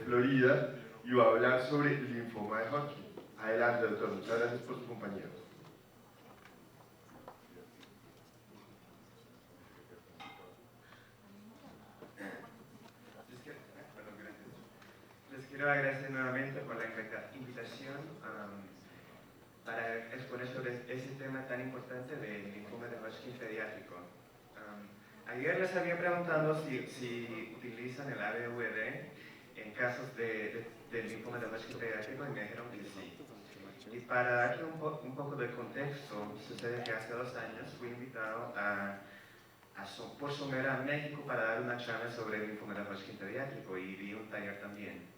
Florida y va a hablar sobre linfoma de Hodgkin. Adelante, doctor. Muchas gracias por su compañía. Les quiero agradecer nuevamente por la invitación para exponer sobre ese tema tan importante del linfoma de Hodgkin pediátrico. Ayer les había preguntado si utilizan el ABVD en casos de linfoma de Hodgkin pediátrico y me dijeron que sí. Y para darle un poco de contexto, sucede que hace 2 años fui invitado por Somera a México para dar una charla sobre el linfoma de Hodgkin pediátrico y di un taller también.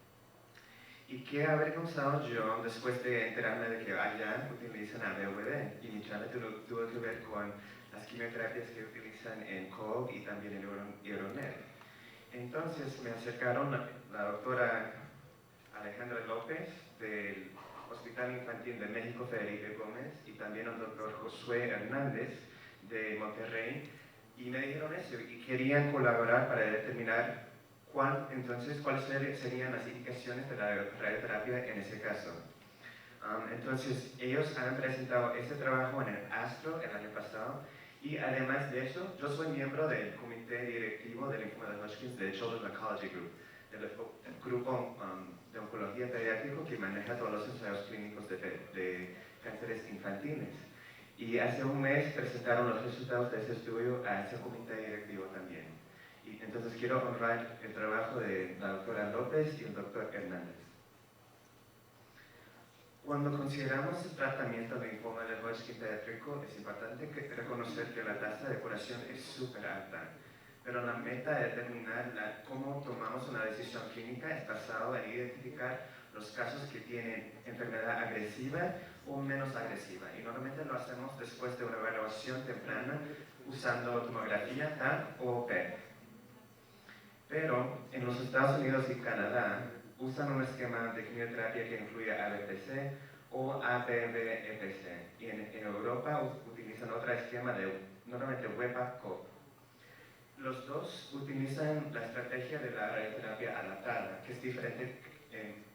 Y qué avergonzado yo después de enterarme de que allá utilizan ABVD. Y mi charla tuvo que ver con las quimioterapias que utilizan en COG y también en Euromed. Entonces me acercaron la doctora Alejandra López del Hospital Infantil de México Federico Gómez y también el doctor Josué Hernández de Monterrey y me dijeron eso y querían colaborar para determinar cuáles serían las indicaciones de la radioterapia en ese caso. Entonces, ellos han presentado este trabajo en el ASTRO el año pasado y además de eso, yo soy miembro del comité directivo del linfoma de Hodgkin de Children's Oncology Group, del grupo de oncología pediátrico que maneja todos los ensayos clínicos de cánceres infantiles. Y hace un mes presentaron los resultados de ese estudio a ese comité directivo también. Y entonces quiero honrar el trabajo de la doctora López y el doctor Hernández. Cuando consideramos el tratamiento de linfoma de Hodgkin pediátrico, es importante reconocer que la tasa de curación es súper alta, pero la meta de determinar cómo tomamos una decisión clínica es basado en identificar los casos que tienen enfermedad agresiva o menos agresiva, y normalmente lo hacemos después de una evaluación temprana usando tomografía TAC o PET. Pero en los Estados Unidos y Canadá usan un esquema de quimioterapia que incluye ABPC o ABVEPC, y en Europa utilizan otro esquema normalmente WEPA-COP. Los dos utilizan la estrategia de la radioterapia adaptada, que es diferente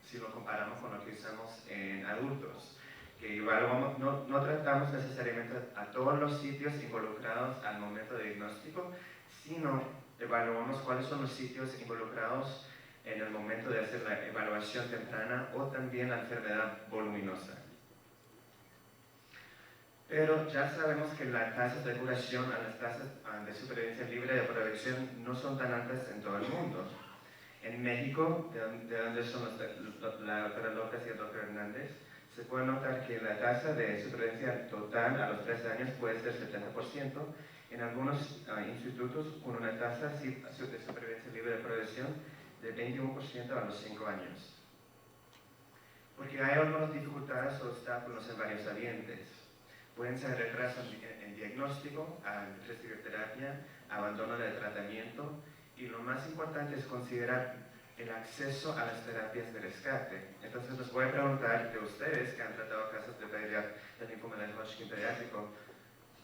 si lo comparamos con lo que usamos en adultos, que no tratamos necesariamente a todos los sitios involucrados al momento de diagnóstico, sino evaluamos cuáles son los sitios involucrados en el momento de hacer la evaluación temprana o también la enfermedad voluminosa. Pero ya sabemos que las tasas de curación a las tasas de supervivencia libre de prevención no son tan altas en todo el mundo. En México, de donde son la doctora López y el doctor Hernández, se puede notar que la tasa de supervivencia total a los 3 años puede ser 70%, en algunos institutos con una tasa de supervivencia libre de prevención de 21% a los 5 años. Porque hay algunas dificultades o obstáculos en varios ambientes. Pueden ser retrasos en diagnóstico, radioterapia, abandono del tratamiento, y lo más importante es considerar el acceso a las terapias de rescate. Entonces les voy a preguntar de ustedes que han tratado casos de linfoma de Hodgkin pediátrico,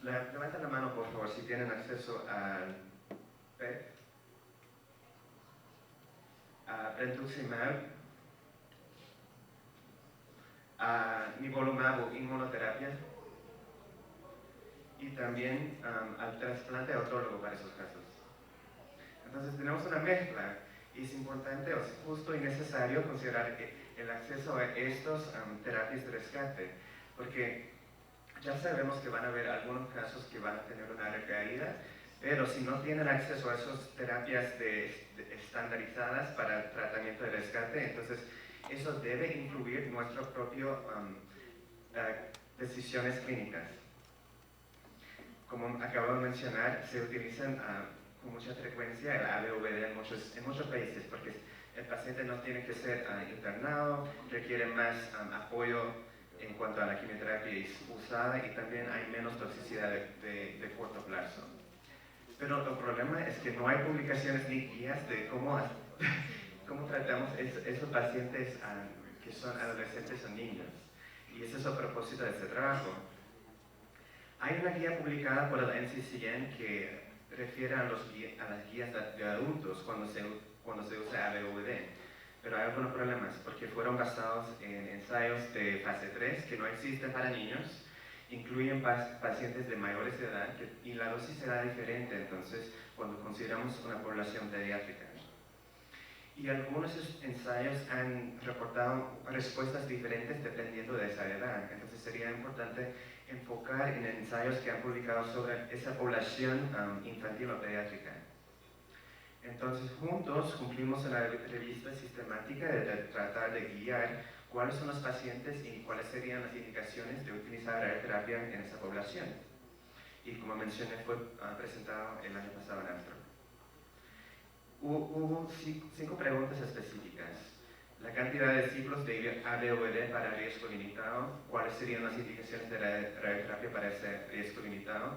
levanten la mano por favor si tienen acceso al PET, a brentuximab, a nivolumab o inmunoterapia, y también al trasplante autólogo para esos casos. Entonces tenemos una mezcla y es importante, o es justo y necesario considerar el acceso a estas terapias de rescate, porque ya sabemos que van a haber algunos casos que van a tener una recaída, pero si no tienen acceso a esas terapias estandarizadas para el tratamiento de rescate, entonces eso debe incluir nuestras propias decisiones clínicas. Como acabo de mencionar, se utilizan con mucha frecuencia el ABVD en muchos países, porque el paciente no tiene que ser internado, requiere más apoyo en cuanto a la quimioterapia usada y también hay menos toxicidad de corto plazo. Pero el problema es que no hay publicaciones ni guías de cómo tratamos esos pacientes que son adolescentes o niños. Y ese es el propósito de este trabajo. Hay una guía publicada por el NCCN que refiere a las guías de adultos cuando se usa ABVD. pero hay algunos problemas porque fueron basados en ensayos de fase 3 que no existen para niños, incluyen pacientes de mayores de edad y la dosis será diferente entonces cuando consideramos una población pediátrica. Y algunos ensayos han reportado respuestas diferentes dependiendo de esa edad, entonces sería importante enfocar en ensayos que han publicado sobre esa población infantil o pediátrica. Entonces, juntos cumplimos en la revista sistemática de tratar de guiar cuáles son los pacientes y cuáles serían las indicaciones de utilizar radioterapia en esa población. Y como mencioné, fue presentado el año pasado en Amsterdam. Hubo 5 preguntas específicas. La cantidad de ciclos de ABVD para riesgo limitado, cuáles serían las indicaciones de radioterapia para ese riesgo limitado,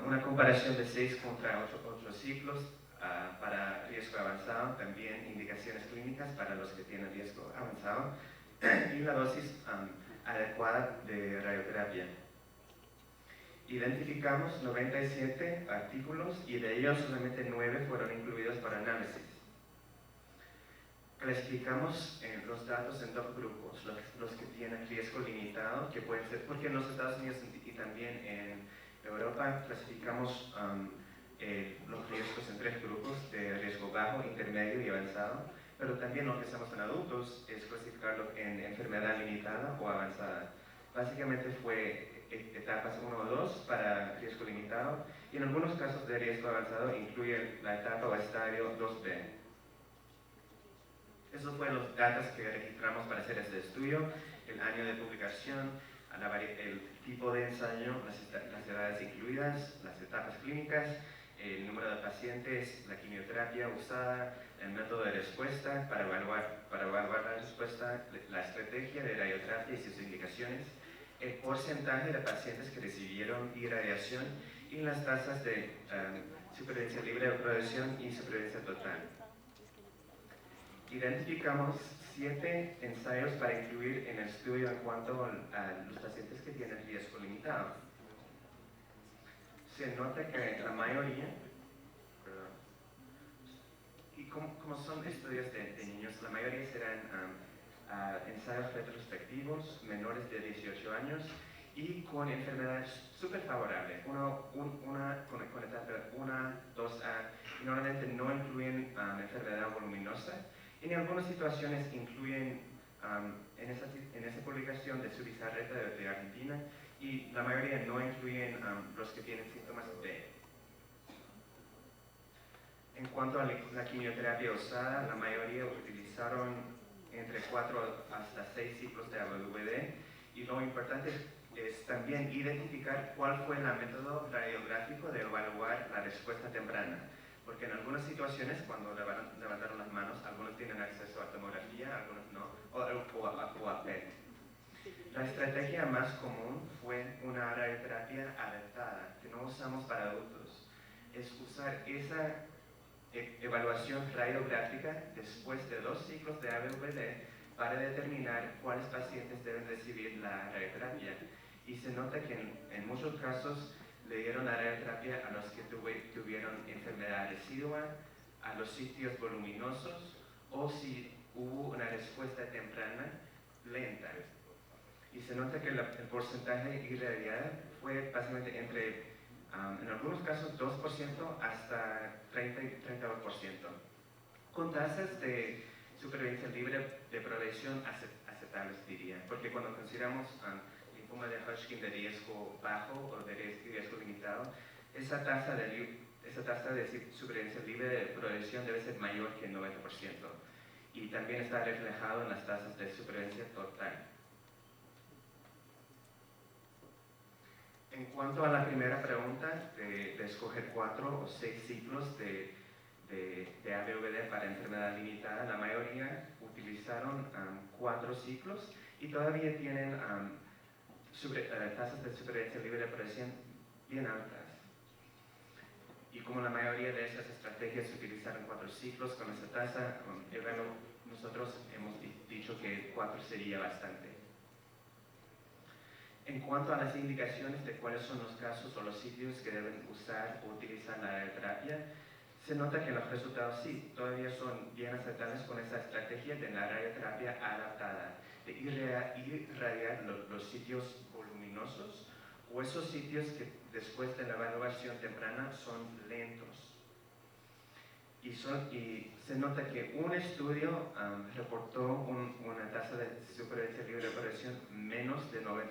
una comparación de 6 contra 8 ciclos para riesgo avanzado, también indicaciones clínicas para los que tienen riesgo avanzado y la dosis adecuada de radioterapia. Identificamos 97 artículos y de ellos solamente 9 fueron incluidos para análisis. Clasificamos los datos en 2 grupos, los que tienen riesgo limitado, que pueden ser, porque en los Estados Unidos y también en Europa clasificamos los riesgos en 3 grupos, de riesgo bajo, intermedio y avanzado, pero también lo que hacemos en adultos es clasificarlo en enfermedad limitada o avanzada. Básicamente fue etapas 1 o 2 para riesgo limitado y en algunos casos de riesgo avanzado incluye la etapa o estadio 2B. Esos fueron los datos que registramos para hacer este estudio, el año de publicación, el tipo de ensayo, las edades incluidas, las etapas clínicas, el número de pacientes, la quimioterapia usada, el método de respuesta para evaluar la respuesta, la estrategia de radioterapia y sus indicaciones, el porcentaje de pacientes que recibieron irradiación y las tasas de supervivencia libre de progresión y supervivencia total. Identificamos 7 ensayos para incluir en el estudio en cuanto a los pacientes que tienen riesgo limitado. Se nota que la mayoría, y como son estudios de niños, la mayoría serán ensayos retrospectivos menores de 18 años y con enfermedades súper favorables, con etapa 1, 2A, y normalmente no incluyen enfermedad voluminosa. En algunas situaciones incluyen, en esa publicación de Subizarreta de Argentina, y la mayoría no incluyen los que tienen síntomas B. En cuanto a la quimioterapia usada, la mayoría utilizaron entre 4 hasta 6 ciclos de ABVD, y lo importante es también identificar cuál fue el método radiográfico de evaluar la respuesta temprana. Porque en algunas situaciones, cuando levantaron las manos, algunos tienen acceso a tomografía, algunos no, o a PET. La estrategia más común fue una radioterapia adaptada, que no usamos para adultos. Es usar esa evaluación radiográfica después de 2 ciclos de ABVD para determinar cuáles pacientes deben recibir la radioterapia. Y se nota que en muchos casos le dieron la radioterapia a los que tuvieron enfermedad residua, a los sitios voluminosos o si hubo una respuesta temprana lenta. Y se nota que el porcentaje irradiado fue básicamente entre, en algunos casos, 2% hasta 32%, con tasas de supervivencia libre de progresión aceptables, diría, porque cuando consideramos linfoma de Hodgkin de riesgo bajo o de riesgo limitado, esa tasa de supervivencia libre de progresión debe ser mayor que el 90%, y también está reflejado en las tasas de supervivencia total. En cuanto a la primera pregunta de escoger 4 o 6 ciclos de ABVD para enfermedad limitada, la mayoría utilizaron 4 ciclos y todavía tienen tasas de supervivencia libre de progresión bien altas. Y como la mayoría de esas estrategias utilizaron 4 ciclos con esa tasa, nosotros hemos dicho que 4 sería bastante. En cuanto a las indicaciones de cuáles son los casos o los sitios que deben usar o utilizar la radioterapia, Se nota que los resultados sí, todavía son bien aceptables con esa estrategia de la radioterapia adaptada, de irradiar los sitios voluminosos o esos sitios que después de la evaluación temprana son lentos. Y se nota que un estudio reportó una tasa de supervivencia libre de progresión menos del 90%,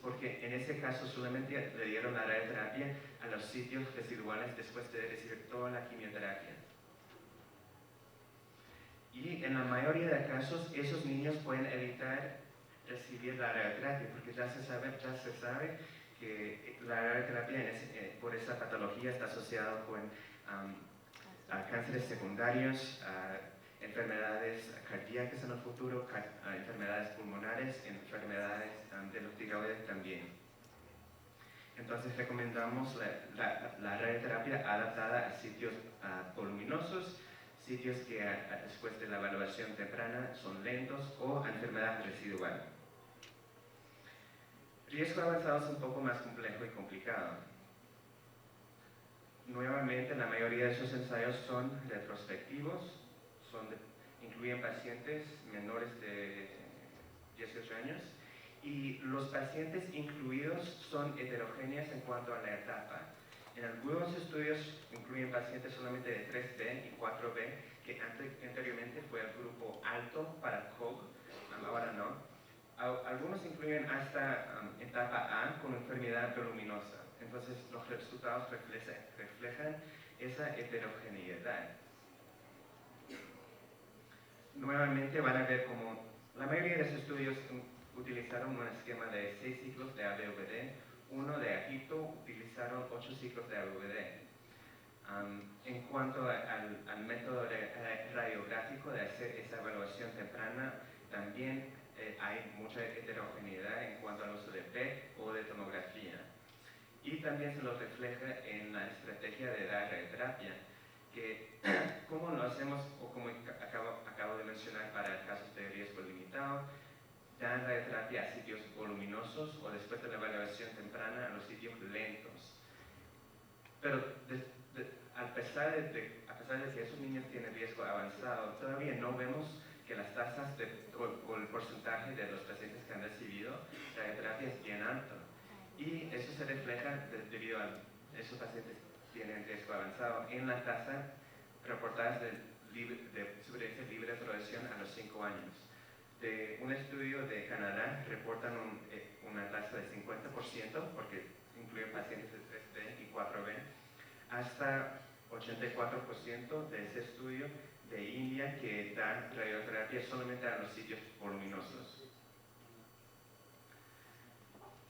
porque en ese caso solamente le dieron la radioterapia a los sitios residuales después de recibir toda la quimioterapia. Y en la mayoría de casos, esos niños pueden evitar recibir la radioterapia, porque ya se sabe que la radioterapia por esa patología está asociada con a cánceres secundarios, a enfermedades cardíacas en el futuro, a enfermedades pulmonares, enfermedades de los tiroides también. Entonces recomendamos la radioterapia adaptada a sitios voluminosos, sitios que después de la evaluación temprana son lentos o a enfermedad residual. Riesgo avanzado es un poco más complejo y complicado. Nuevamente, la mayoría de esos ensayos son retrospectivos, incluyen pacientes menores de 18 años y los pacientes incluidos son heterogéneos en cuanto a la etapa. En algunos estudios incluyen pacientes solamente de 3B y 4B, que anteriormente fue el grupo alto para COG, ahora no. Algunos incluyen hasta etapa A con enfermedad voluminosa. Entonces los resultados reflejan esa heterogeneidad. Nuevamente van a ver como la mayoría de los estudios utilizaron un esquema de 6 ciclos de ABVD, uno de Agito utilizaron 8 ciclos de ABVD. En cuanto al método radiográfico de hacer esa evaluación temprana, también hay mucha heterogeneidad en cuanto al uso de PET o de tomografía. Y también se lo refleja en la estrategia de la radioterapia, que como lo hacemos, o como acabo de mencionar para casos de riesgo limitado, dan radioterapia a sitios voluminosos o después de la evaluación temprana a los sitios lentos. Pero a pesar de que esos niños tienen riesgo avanzado, todavía no vemos que las tasas o el porcentaje de los pacientes que han recibido radioterapia es bien alto. Y eso se refleja debido a esos pacientes que tienen riesgo avanzado en la tasa reportadas de supervivencia libre de progresión a los 5 años. De un estudio de Canadá reportan una tasa de 50%, porque incluye pacientes de 3B y 4B, hasta 84% de ese estudio de India que dan radioterapia solamente a los sitios voluminosos.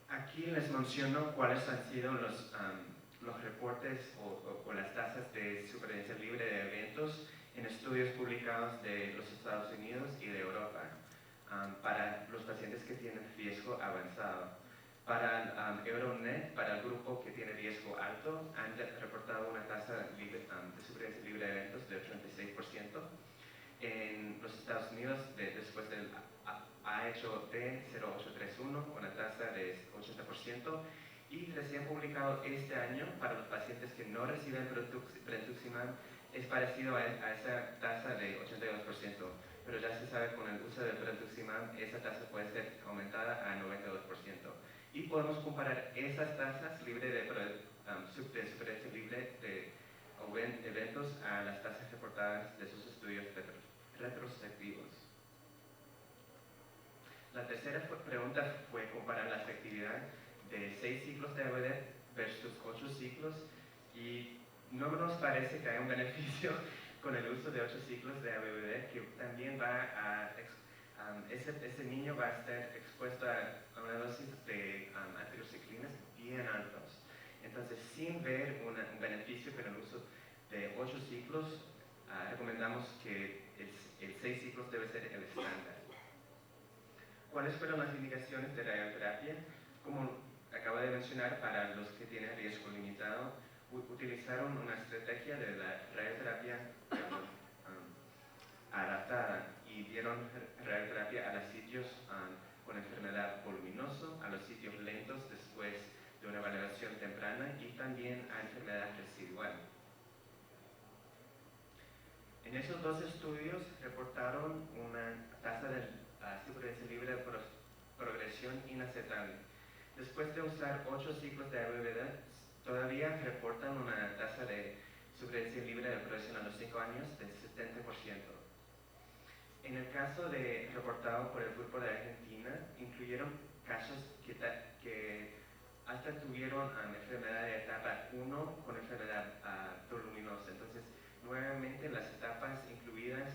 Aquí les menciono cuáles han sido los reportes o las tasas de supervivencia libre de eventos en estudios publicados de los Estados Unidos y de Europa para los pacientes que tienen riesgo avanzado. Para Euronet, para el grupo que tiene riesgo alto, han reportado una tasa de supervivencia libre de eventos de 86%. En los Estados Unidos, después del AHOT 0831, una tasa de 80%, y recién publicado este año para los pacientes que no reciben brentuximab es parecido a esa tasa de 82%, pero ya se sabe con el uso del brentuximab esa tasa puede ser aumentada a 92%. Y podemos comparar esas tasas libres de supervivencia libre de eventos a las tasas reportadas de sus estudios retrospectivos. La tercera pregunta fue comparar la efectividad de 6 ciclos de ABD versus 8 ciclos, y no nos parece que haya un beneficio con el uso de 8 ciclos de ABD, que también ese niño va a estar expuesto a una dosis de antiociclinas bien altos. Entonces, sin ver un beneficio con el uso de 8 ciclos, recomendamos que el 6 ciclos debe ser el estándar. ¿Cuáles fueron las indicaciones de radioterapia? Como acabo de mencionar, para los que tienen riesgo limitado, utilizaron una estrategia de la radioterapia adaptada y dieron radioterapia a los sitios con enfermedad voluminosa, a los sitios lentos después de una evaluación temprana y también a enfermedad residual. En esos dos estudios reportaron una tasa de supervivencia libre de progresión inaceptable. Después de usar 8 ciclos de ABVD, todavía reportan una tasa de supervivencia libre de progresión a los 5 años del 70%. En el caso reportado por el grupo de Argentina, incluyeron casos que hasta tuvieron enfermedad de etapa 1 con enfermedad doluminosa. Entonces, nuevamente las etapas incluidas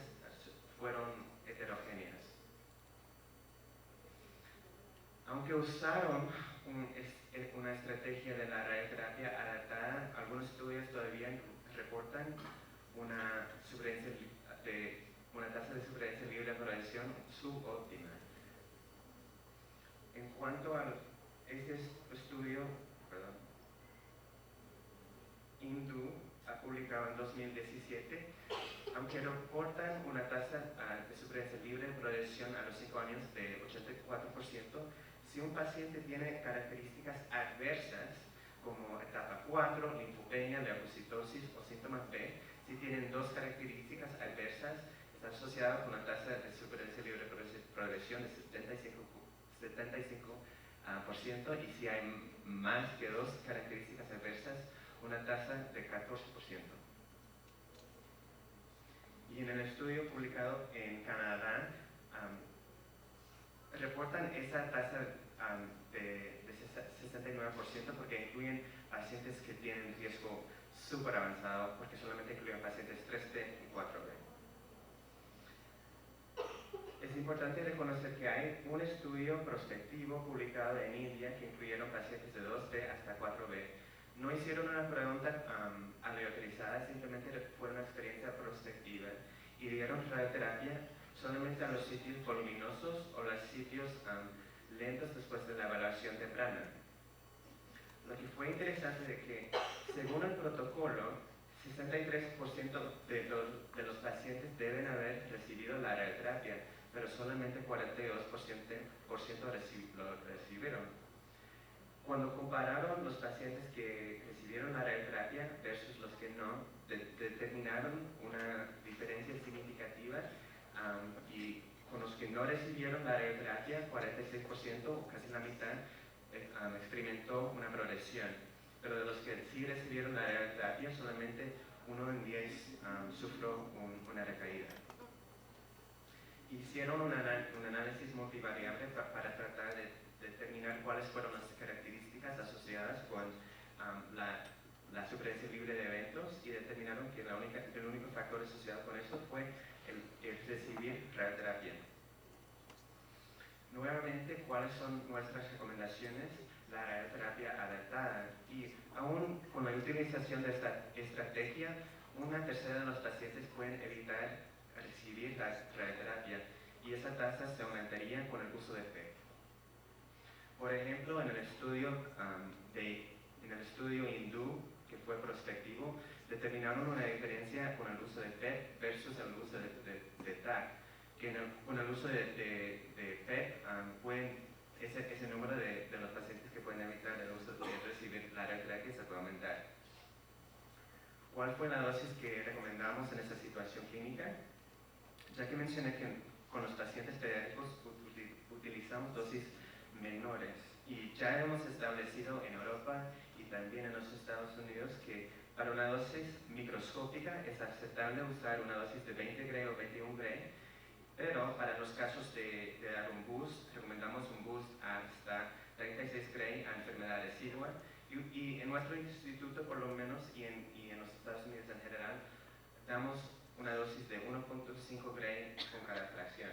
fueron heterogéneas. Aunque usaron una estrategia de la radioterapia adaptada, algunos estudios todavía reportan una tasa de supervivencia libre de progresión subóptima. En cuanto a este estudio, Hindú ha publicado en 2017, aunque reportan una tasa de supervivencia libre de progresión a los 5 años de 84%, si un paciente tiene características adversas como etapa 4, linfopenia, leucocitosis o síntomas B, si tienen dos características adversas, está asociado con una tasa de supervivencia libre de progresión de 75%, y si hay más que dos características adversas, una tasa de 14%. Y en el estudio publicado en Canadá, reportan esa tasa de 69% porque incluyen pacientes que tienen riesgo súper avanzado, porque solamente incluyen pacientes 3B y 4B. Es importante reconocer que hay un estudio prospectivo publicado en India que incluyeron pacientes de 2B hasta 4B. No hicieron una pregunta aleatorizada, simplemente fue una experiencia prospectiva y dieron radioterapia solamente a los sitios voluminosos o los sitios lentos después de la evaluación temprana. Lo que fue interesante es que, según el protocolo, 63% de los pacientes deben haber recibido la radioterapia, pero solamente 42% lo recibieron. Cuando compararon los pacientes que recibieron la radioterapia versus los que no, determinaron una diferencia significativa, y con los que no recibieron la radioterapia, 46%, o casi la mitad, experimentó una progresión. Pero de los que sí recibieron la radioterapia, solamente 1 en 10 sufrió una recaída. Hicieron un análisis multivariable para tratar de determinar cuáles fueron las características asociadas con la supervivencia libre de eventos, y determinaron que el único factor asociado con eso fue el recibir radioterapia. Nuevamente, ¿cuáles son nuestras recomendaciones? La radioterapia adaptada. Y aún con la utilización de esta estrategia, 1/3 de los pacientes pueden evitar recibir la radioterapia, y esa tasa se aumentaría con el uso de PET. Por ejemplo, en el estudio hindú, que fue prospectivo, determinaron una diferencia con el uso de PET versus el uso de TAC, que con el uso de PET, ese número de los pacientes que pueden evitar el uso de recibir la radioterapia se puede aumentar. ¿Cuál fue la dosis que recomendamos en esta situación clínica? Ya que mencioné que con los pacientes pediátricos utilizamos dosis menores, y ya hemos establecido en Europa y también en los Estados Unidos que para una dosis microscópica es aceptable usar una dosis de 20 Gray o 21 Gray, pero para los casos de dar un boost, recomendamos un boost hasta 36 Gray a enfermedad residua, y en nuestro instituto por lo menos, y en los Estados Unidos en general, damos una dosis de 1.5 Gray con cada fracción.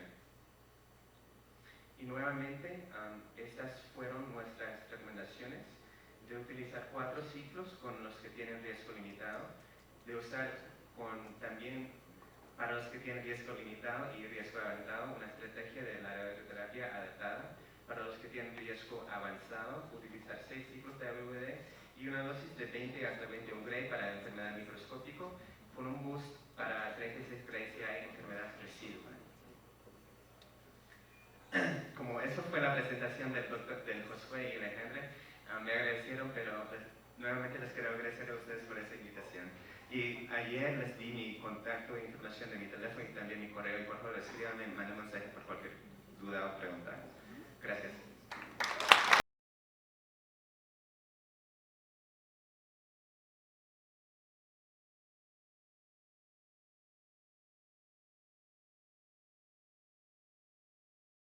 Y nuevamente, estas fueron nuestras recomendaciones: de utilizar 4 ciclos con los que tienen riesgo limitado, de usar también para los que tienen riesgo limitado y riesgo avanzado una estrategia de la radioterapia adaptada. Para los que tienen riesgo avanzado, utilizar 6 ciclos de ABVD y una dosis de 20 hasta 21 Gray para enfermedad microscópico, con un boost para 36 Gray si hay enfermedad residua. Como eso fue la presentación del Josué y Alejandra, me agradecieron, pero nuevamente les quiero agradecer a ustedes por esa invitación. Y ayer les di mi contacto e información de mi teléfono y también mi correo, y por favor escríbanme, manden mensaje por cualquier duda o pregunta. Gracias.